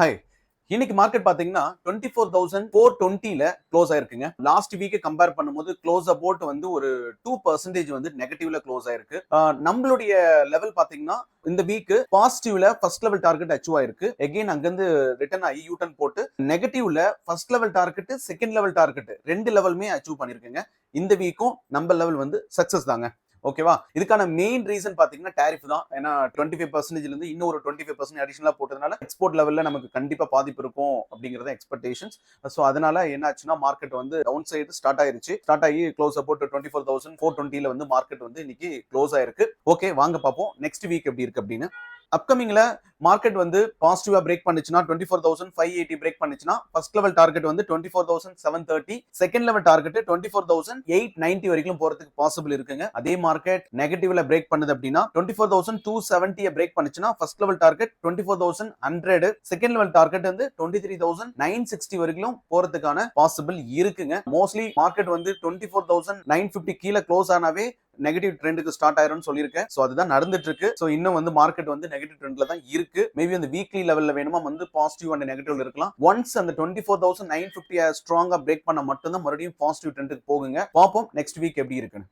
Hi. இன்னைக்கு market பாத்தீங்கன்னா 24,420ல close ஆயிருக்குங்க. Last week compare பண்ணும்போது க்ளோஸ் அபவுட் வந்து ஒரு 2% வந்து நெகட்டிவ்ல க்ளோஸ் ஆயிருக்கு. நம்மளுடைய லெவல் பாத்தீங்கன்னா இந்த வீக் பாசிட்டிவ்ல ஃபர்ஸ்ட் லெவல் டார்கெட் அச்சீவ் ஆயிருக்கு. அகைன் அங்கிருந்து ரிட்டர்ன் ஆகி யூ டர்ன் போட்டு நெகட்டிவ்ல first level target second level target ரெண்டு லெவலுமே அச்சீவ் பண்ணிருக்குங்க. இந்த வீக்கும் நம்ம லெவல் வந்து சக்சஸ் தாங்க. ஓகேவா? இதுக்கான மெயின் ரீசன் பாத்தீங்கன்னா டாரிஃப் தான். ஏன்னா 25% இருந்து இன்னும் ஒரு 25% அடிஷனலா போட்டதுனால எக்ஸ்போர்ட் லெவல்ல நமக்கு கண்டிப்பா பாதிப்பு இருக்கும் அப்படிங்கறது எக்ஸ்பெக்டேஷன்ஸ். சோ அதனால என்ன ஆச்சுன்னா மார்க்கெட் வந்து டவுன் சைடு ஸ்டார்ட் ஆயிருச்சு. ஸ்டார்ட் ஆகி க்ளோஸ் அபவுட் 24,420ல வந்து மார்க்கெட் வந்து இன்னைக்கு க்ளோஸ் ஆயிருக்கு. ஓகே, வாங்க பாப்போம் நெக்ஸ்ட் வீக் எப்படி இருக்கு அப்படின்னு. அப்கமிங்ல மார்க்கெட் வந்து பாசிட்டிவா பிரேக் பண்ணுச்சுன்னா 24,580 பிரேக் பண்ணுச்சுன்னா ஃபர்ஸ்ட் லெவல் டார்கெட் வந்து 24,730, செகண்ட் லெவல் டார்கெட் 24,890 வரைக்கும் போறதுக்கு பாசிபிள் இருக்குங்க. அதே மார்க்கெட் நெகட்டிவ்ல பிரேக் பண்ணுது அப்படின்னா 24,270 பிரேக் பண்ணுச்சுன்னா first level target 24,100, second level target வந்து 23,960 வரைக்கும் போறதுக்கான பாசிபிள் இருக்குங்க. மோஸ்ட்லி மார்க்கெட் வந்து 24,950 கீழே க்ளோஸ் ஆனாவே நெகட்டிவ் ட்ரெண்டுக்கு ஸ்டார்ட் ஆயிரும்னு சொல்லியிருக்கேன். சோ அதுதான் நடந்துட்டு இருக்கு. சோ இன்னும் வந்து மார்க்கெட் வந்து நெகட்டிவ் ட்ரெண்ட்ல தான் இருக்கு. மேபி அந்த வீக்லி லெவல்ல வேணுமா வந்து பாசிட்டிவ் அண்ட் நெகட்டிவ்ல இருக்கலாம். ஒன்ஸ் அந்த 24,950 ஸ்ட்ராங்கா பிரேக் பண்ண மட்டும் தான் மறுபடியும் பாசிட்டிவ் ட்ரெண்டுக்கு போகுங்க. பாப்போம் நெக்ஸ்ட் வீக் எப்படி இருக்குன்னு.